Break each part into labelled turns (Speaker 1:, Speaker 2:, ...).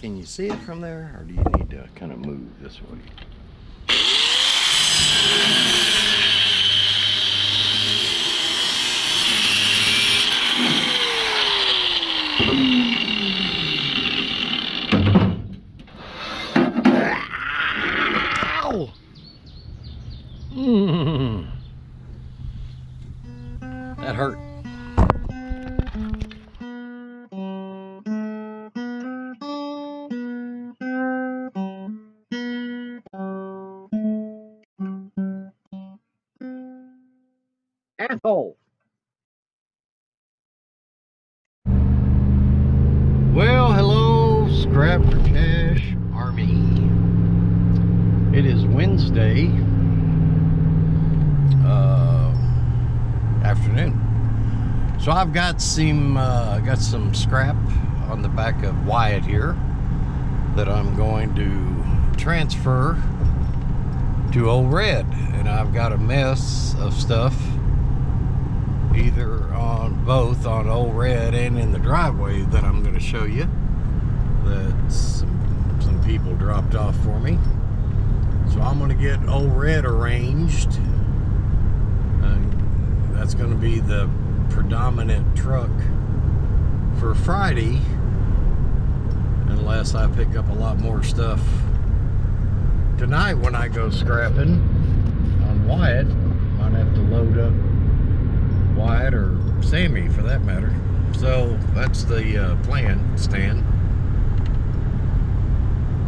Speaker 1: Can you see it from there, or do you need to kind of move this way? Ow! That hurt. Asshole. Well, hello, Scrap for Cash Army. It is Wednesday afternoon. So I've got some scrap on the back of Wyatt here that I'm going to transfer to Old Red, and I've got a mess of stuff either on both on Old Red and in the driveway that I'm going to show you that some people dropped off for me. So I'm going to get Old Red arranged. That's going to be the predominant truck for Friday, unless I pick up a lot more stuff tonight when I go scrapping on Wyatt. Might have to load up Wyatt or Sammy for that matter. So that's the plan, Stan.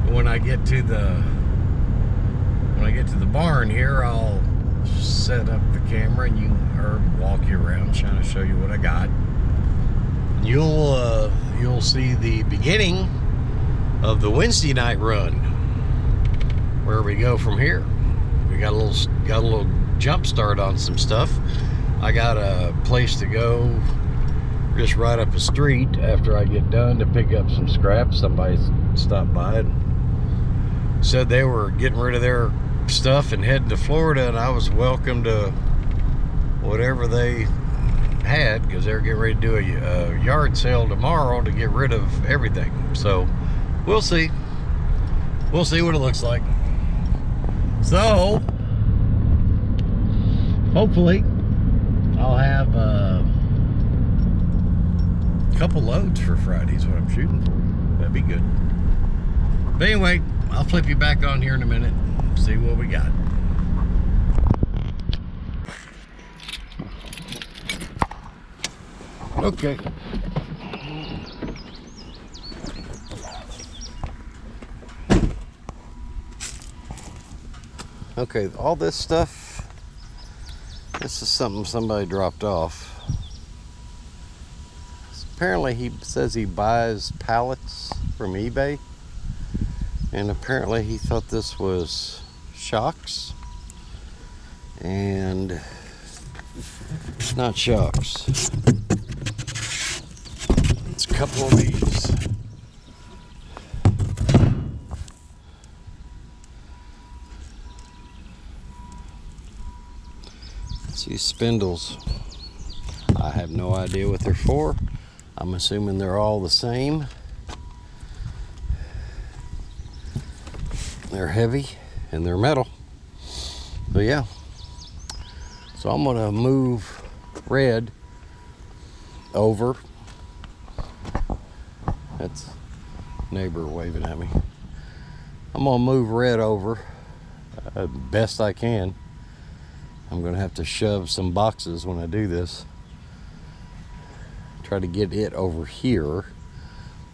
Speaker 1: When I get to the barn here, I'll set up the camera and walk you around, trying to show you what I got. You'll see the beginning of the Wednesday night run, where we go from here. We got a little jump start on some stuff. I got a place to go just right up the street after I get done to pick up some scrap. Somebody stopped by and said they were getting rid of their stuff and heading to Florida, and I was welcome to whatever they had, because they're getting ready to do a yard sale tomorrow to get rid of everything. So we'll see what it looks like. So hopefully I'll have a couple loads for Friday is what I'm shooting for. That'd be good. But anyway, I'll flip you back on here in a minute, see what we got. Okay. Okay, all this stuff, this is something somebody dropped off. Apparently he says he buys pallets from eBay, and apparently he thought this was shocks, and it's not shocks. It's a couple of these. These spindles, I have no idea what they're for. I'm assuming they're all the same. They're heavy and they're metal. But yeah, so I'm gonna move Red over. That's neighbor waving at me. I'm gonna move Red over best I can. I'm gonna have to shove some boxes when I do this. Try to get it over here.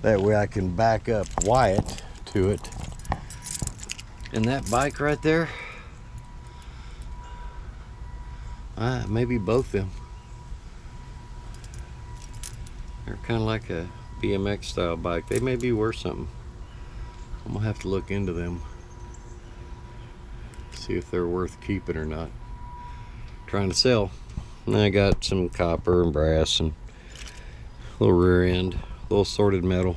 Speaker 1: That way I can back up Wyatt to it. And that bike right there, maybe both them. They're kind of like a BMX style bike. They may be worth something. I'm gonna have to look into them, see if they're worth keeping or not. Trying to sell. And I got some copper and brass and a little rear end, a little sorted metal,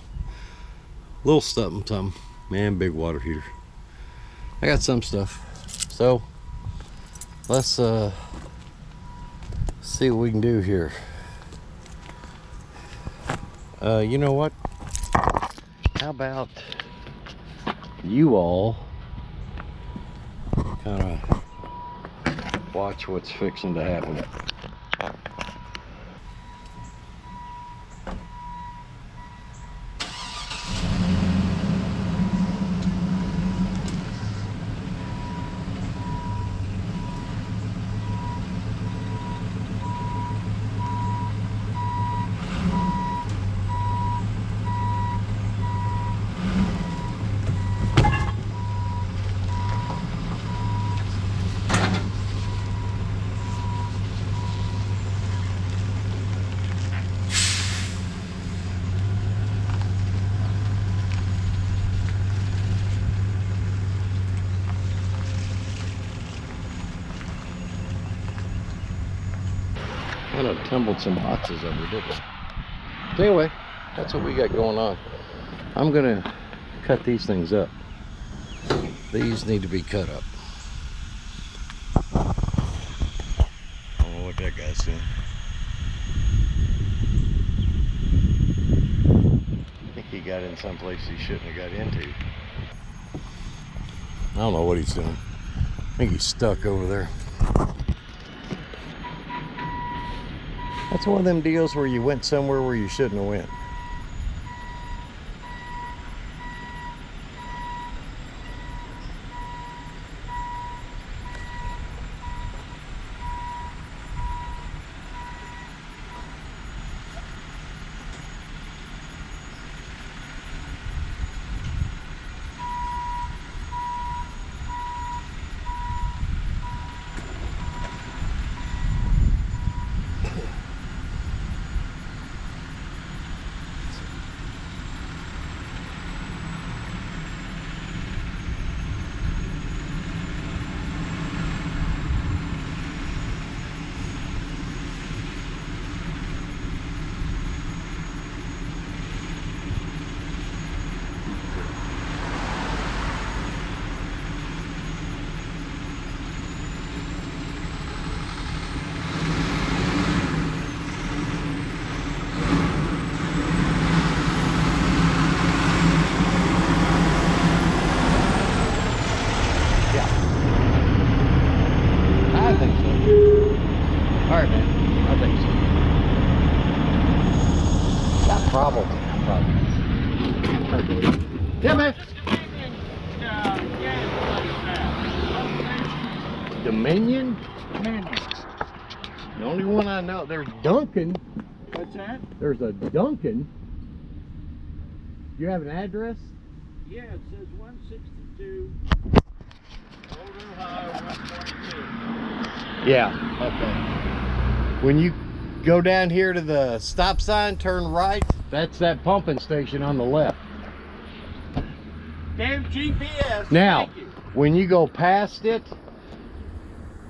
Speaker 1: a little something, man, big water heater. I got some stuff. So let's see what we can do here. You know what? how about you all kind of watch what's fixing to happen. Kind of tumbled some boxes over, didn't it? So anyway, that's what we got going on. I'm gonna cut these things up. These need to be cut up. I don't know what that guy's doing. I think he got in someplace he shouldn't have got into. I don't know what he's doing. I think he's stuck over there. That's one of them deals where you went somewhere where you shouldn't have went. Alright, man. I think so. Got problems. Yeah, man. Dominion? The only one I know. There's Duncan.
Speaker 2: What's that?
Speaker 1: There's a Duncan. You have an address?
Speaker 2: Yeah, it says 162 Old Ohio 122.
Speaker 1: Yeah. Okay. When you go down here to the stop sign, turn right. That's that pumping station on the left.
Speaker 2: Damn GPS.
Speaker 1: Now,
Speaker 2: Thank you.
Speaker 1: when you go past it,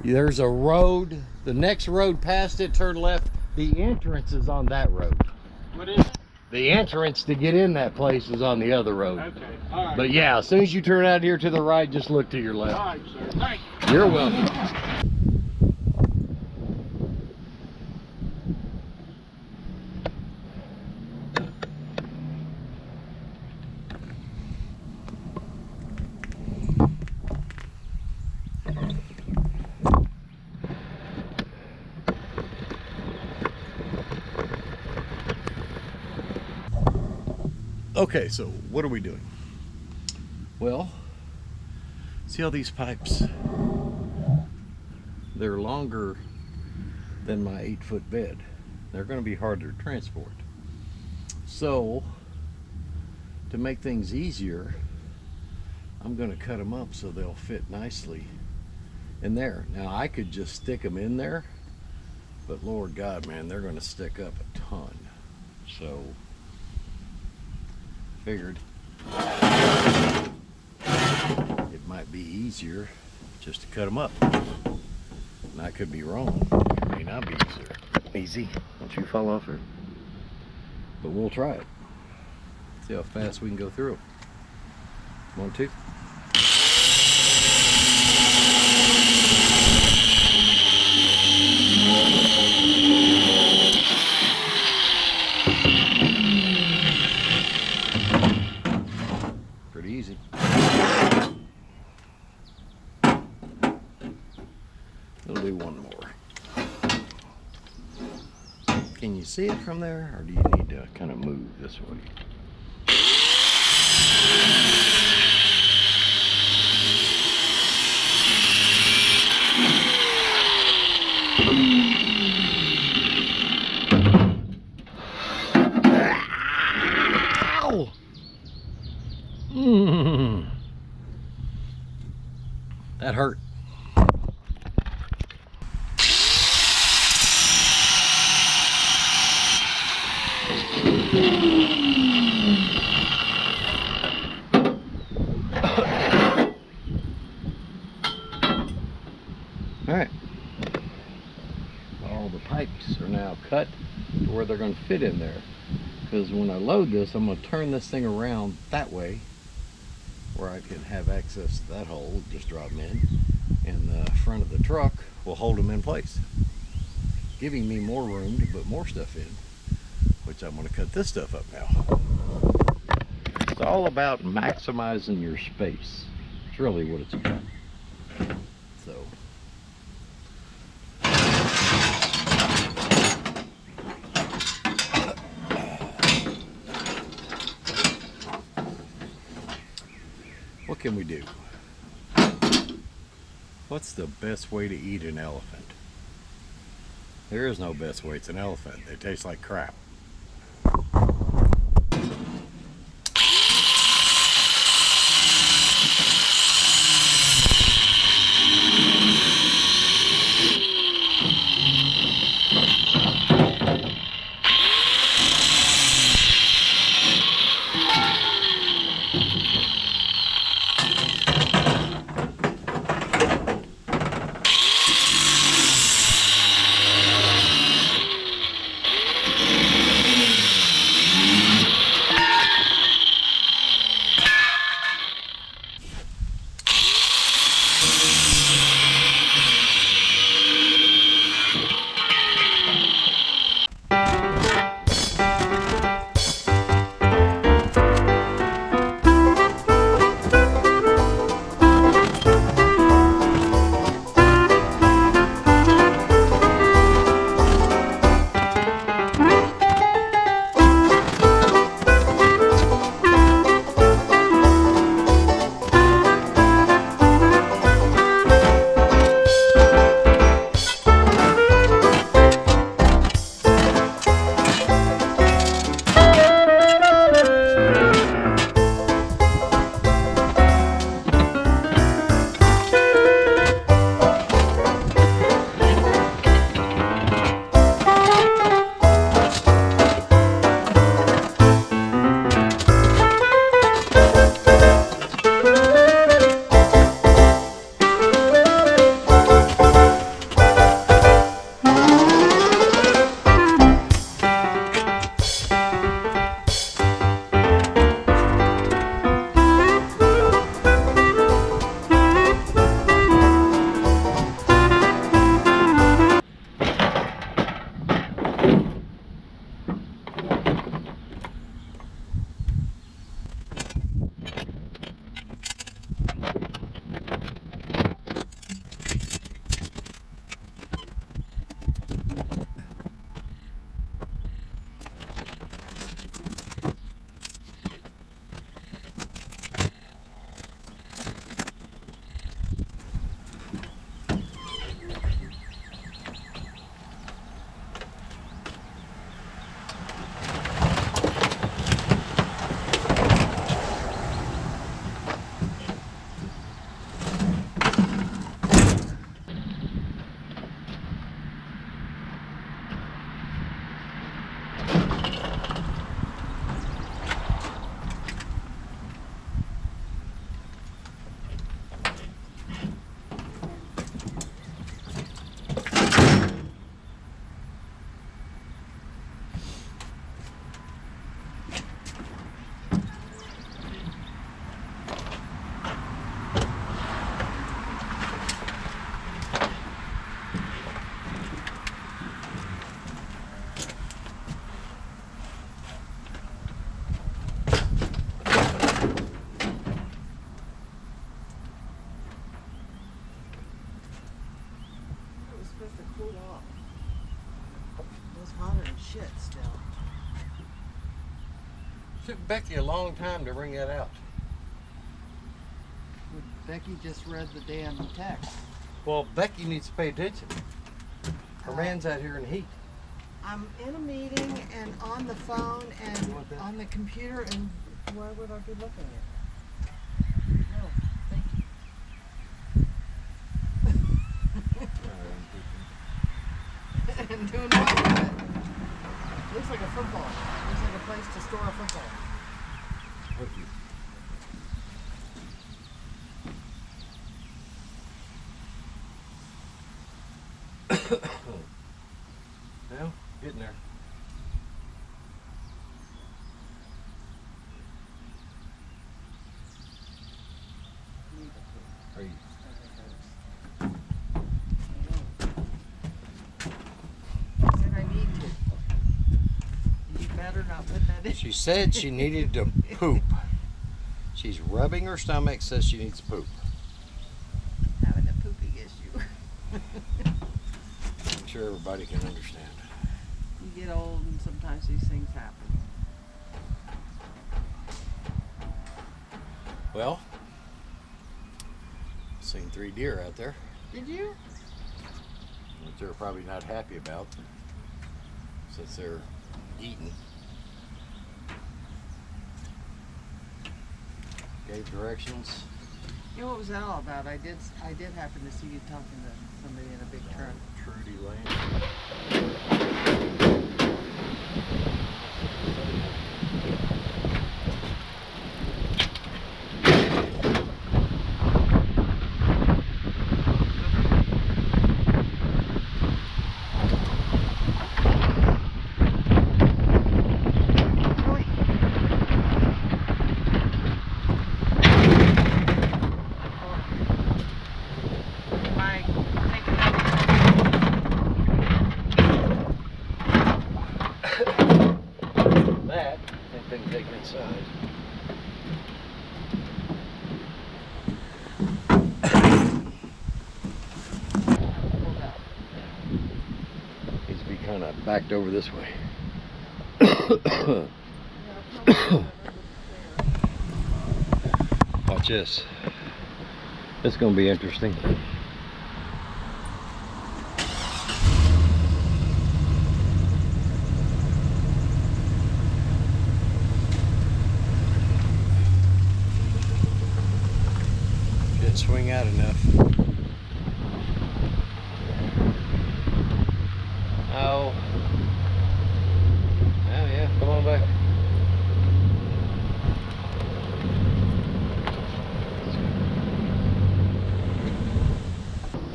Speaker 1: there's a road. The next road past it, turn left. The entrance is on that road.
Speaker 2: What is it?
Speaker 1: The entrance to get in that place is on the other road.
Speaker 2: Okay. All right.
Speaker 1: But yeah, as soon as you turn out here to the right, just look to your left.
Speaker 2: All right, sir. Thank you.
Speaker 1: You're welcome. Okay, so what are we doing? Well, see all these pipes? They're longer than my 8-foot bed. They're going to be harder to transport. So, to make things easier, I'm going to cut them up so they'll fit nicely in there. Now, I could just stick them in there, but Lord God, man, they're going to stick up a ton. So, figured it might be easier just to cut them up. And I could be wrong. It may not be easier. Easy. Don't you fall off there. But we'll try it. See how fast we can go through. 1, 2. easy. We'll do one more. Can you see it from there, or do you need to kind of move this way? Ow! That hurt. Alright, all the pipes are now cut to where they're going to fit in there, because when I load this, I'm going to turn this thing around that way where I can have access to that hole, just drop them in, and the front of the truck will hold them in place, giving me more room to put more stuff in, which I'm going to cut this stuff up now. It's all about maximizing your space. It's really what it's about. So what can we do? What's the best way to eat an elephant? There is no best way. It's an elephant. They taste like crap. took Becky a long time to bring that out.
Speaker 3: Becky just read the damn text.
Speaker 1: Well, Becky needs to pay attention. Her
Speaker 3: Uh,
Speaker 1: man's out here in heat.
Speaker 3: I'm in a meeting and on the phone and
Speaker 1: You want that?
Speaker 3: on the computer, and why would I be looking at it? No, thank you. And doing what with it? Looks like a football. Looks like a place to store a football.
Speaker 1: Well, getting there. Are you?
Speaker 3: Said I need to. You better not put that in.
Speaker 1: She said she needed to poop. She's rubbing her stomach, says she needs to poop.
Speaker 3: Having a pooping issue.
Speaker 1: I'm sure everybody can understand.
Speaker 3: You get old and sometimes these things happen.
Speaker 1: Well, seen 3 deer out there,
Speaker 3: Did you?
Speaker 1: which they're probably not happy about since they're eating. Gave directions.
Speaker 3: You know what was that all about? I did happen to see you talking to somebody in a big truck.
Speaker 1: Trudy Lane.
Speaker 3: Am I taking that?
Speaker 1: That, same thing taken inside.
Speaker 3: Hold up.
Speaker 1: Needs to be kind of backed over this way. Watch this. It's going to be interesting. Didn't swing out enough. Oh. Oh yeah, come on back.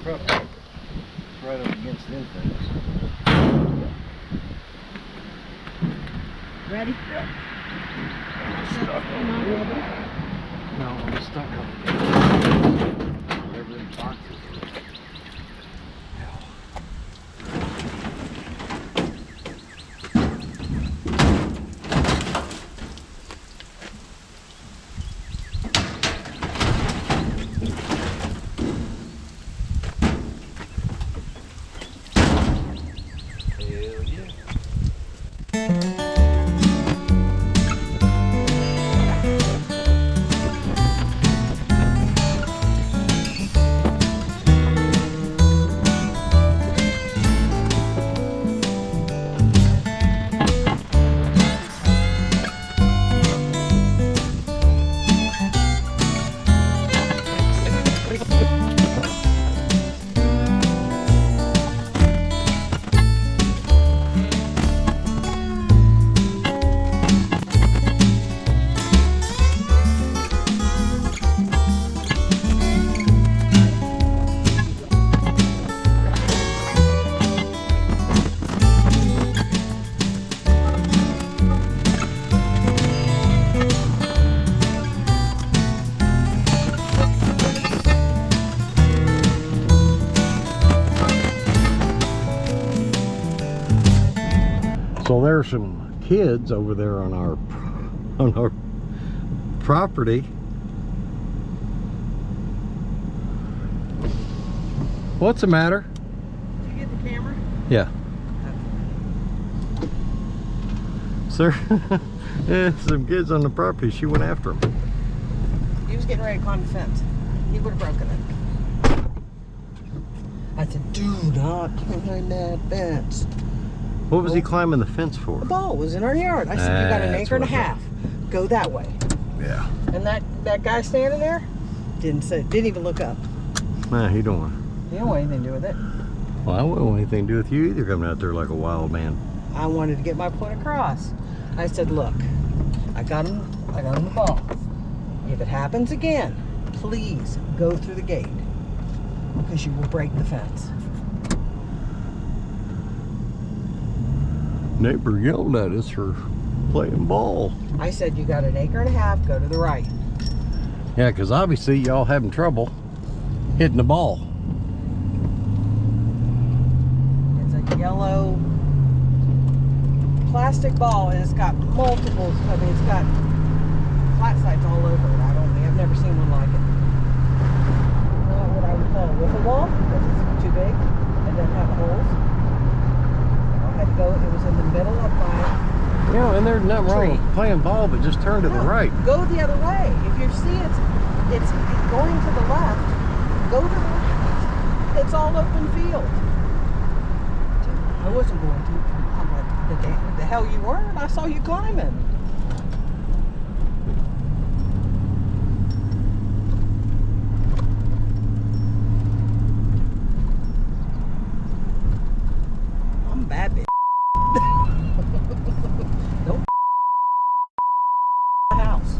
Speaker 1: Truck right up against them things.
Speaker 3: Ready?
Speaker 1: Yeah.
Speaker 3: Stuck.
Speaker 1: No, I'm stuck on whatever them boxes are. Hell yeah. So there's some kids over there on our property. What's the matter?
Speaker 3: Did you get the camera?
Speaker 1: Yeah. Sir, Some kids on the property, she went after him.
Speaker 3: He was getting ready to climb the fence. He would have broken it. I said, do not climb that fence.
Speaker 1: What was he climbing the fence for?
Speaker 3: The ball was in our yard. I said, you got an
Speaker 1: That's
Speaker 3: acre and a
Speaker 1: what I
Speaker 3: half. Go that way.
Speaker 1: Yeah.
Speaker 3: And that guy standing there didn't even look up.
Speaker 1: Nah, he don't want.
Speaker 3: He didn't want anything to do with it.
Speaker 1: Well, I wouldn't want anything to do with you either, coming out there like a wild man.
Speaker 3: I wanted to get my point across. I said, look, I got him the ball. If it happens again, please go through the gate because you will break the fence.
Speaker 1: Neighbor yelled at us for playing ball.
Speaker 3: I said, you got an acre and a half, go to the right.
Speaker 1: Yeah, because obviously y'all having trouble hitting the ball.
Speaker 3: It's a yellow plastic ball and it's got multiples. I mean, it's got flat sides all over it. I've never seen one like it. Not what I would call a wiffle ball because it's too big and doesn't have holes. I had to go. It was in the middle of my
Speaker 1: You know, and there's nothing wrong with playing ball, but just turn to the right.
Speaker 3: Go the other way. If you see it's going to the left, go to the right. It's all open field. I wasn't going to. I'm like, the hell you weren't? I saw you climbing. I'm a bad bitch. Don't my house.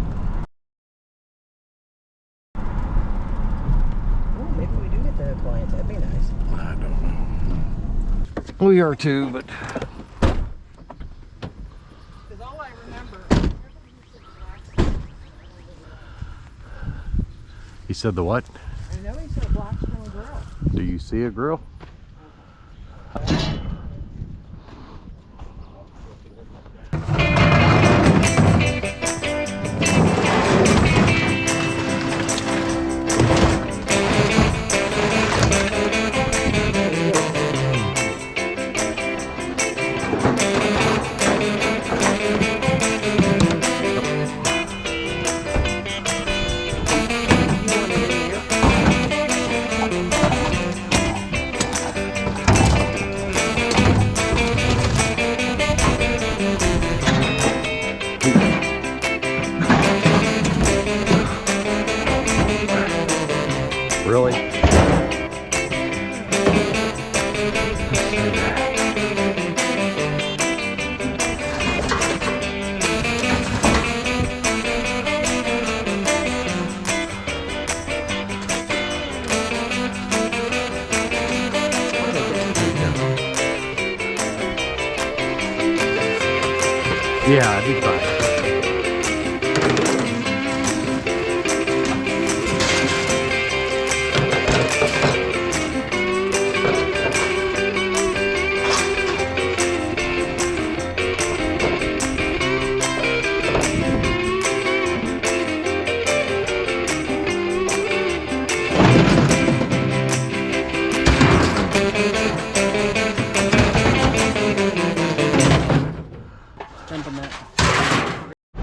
Speaker 3: Oh, maybe we do get the clients. That'd be nice.
Speaker 1: I don't know. We are too, but
Speaker 3: Because all I remember.
Speaker 1: he said the what?
Speaker 3: I know he said a Blackstone grill.
Speaker 1: Do you see a grill? Really? Yeah, I'd be fine.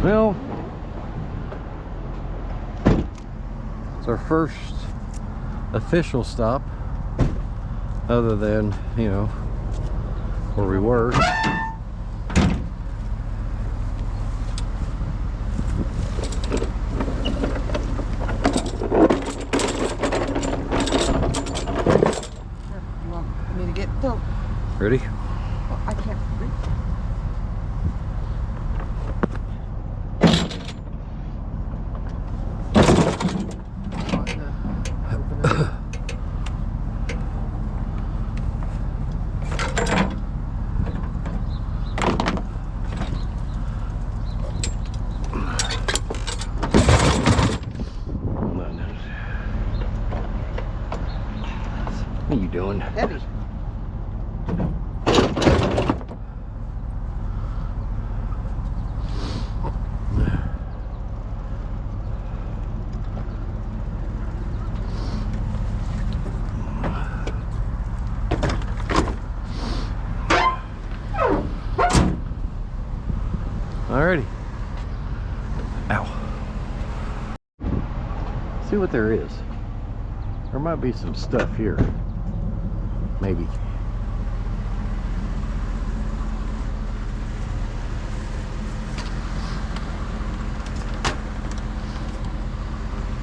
Speaker 1: Well, it's our first official stop, other than, you know, where we were.
Speaker 3: You want me to get no?
Speaker 1: Ready?
Speaker 3: Well, I can't reach.
Speaker 1: What are you doing?
Speaker 3: Heavy.
Speaker 1: Alrighty. See what there is. There might be some stuff here. Maybe.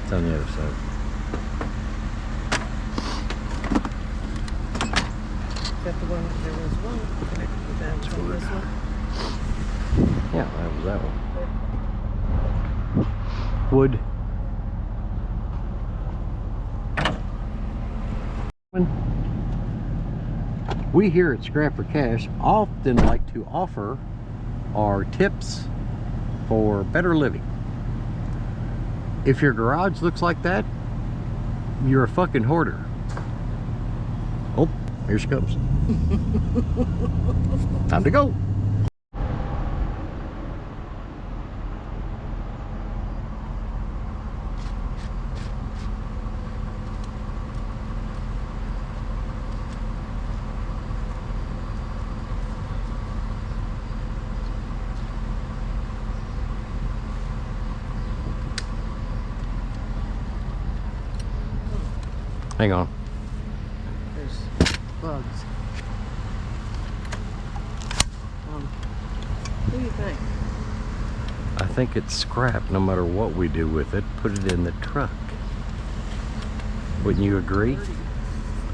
Speaker 1: It's on the other side.
Speaker 3: Is that the one? There was one connected with that. Was on this one?
Speaker 1: Yeah, that was that one. Wood. We here at Scrap for Cash often like to offer our tips for better living. If your garage looks like that, you're a fucking hoarder. Oh, here she comes. Time to go. Hang on.
Speaker 3: There's bugs. What do you think?
Speaker 1: I think it's scrap no matter what we do with it. Put it in the truck. Wouldn't you agree?
Speaker 3: Dirty.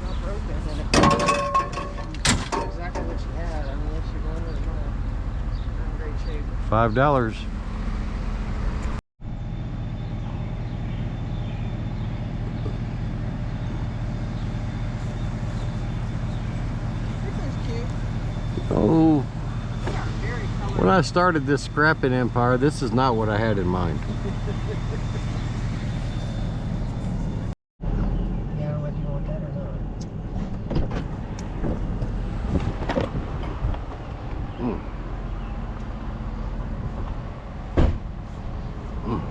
Speaker 3: Not broken, and it exactly what you had, unless you wanted them all. Not in great shape.
Speaker 1: $5.
Speaker 3: This is cute.
Speaker 1: Oh,
Speaker 3: They are very colorful.
Speaker 1: when I started this scrapping empire, this is not what I had in mind.
Speaker 3: Yeah, whether you want that or not.
Speaker 1: Mm. Mm.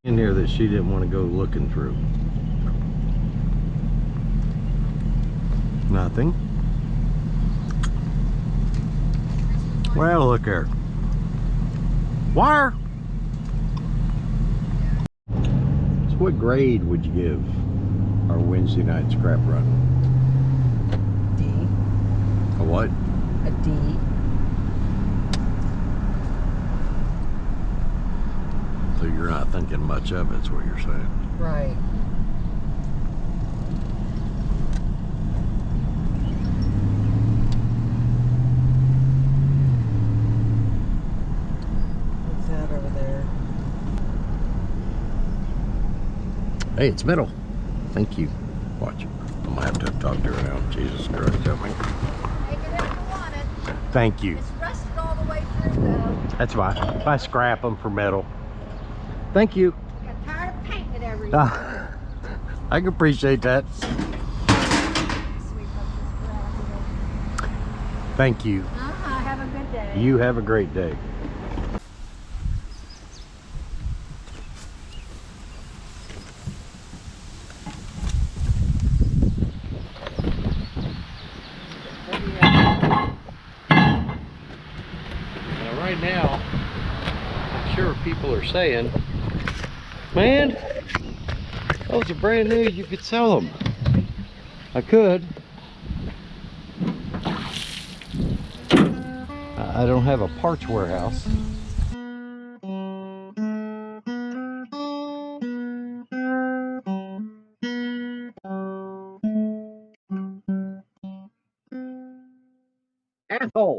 Speaker 1: In here that she didn't want to go looking through. Nothing. Well, look there. Wire. So what grade would you give our Wednesday night scrap run?
Speaker 3: D.
Speaker 1: A what?
Speaker 3: A D.
Speaker 1: So you're not thinking much of it, is what you're saying.
Speaker 3: Right. What's that over there?
Speaker 1: Hey, it's metal. Thank you. Watch. I'm gonna have to talk to her now. Jesus Christ, help me.
Speaker 4: Make it if you want it.
Speaker 1: Thank you.
Speaker 4: It's rusted all the way through though.
Speaker 1: That's fine. I scrap them for metal. Thank you.
Speaker 4: I got tired of painting it every year.
Speaker 1: Ah, I can appreciate that.
Speaker 4: Sweep up this crap.
Speaker 1: Thank you.
Speaker 4: Have a good day.
Speaker 1: You have a great day. Now, right now, I'm sure people are saying, man, those are brand new, you could sell them. I could. I don't have a parts warehouse. Ow!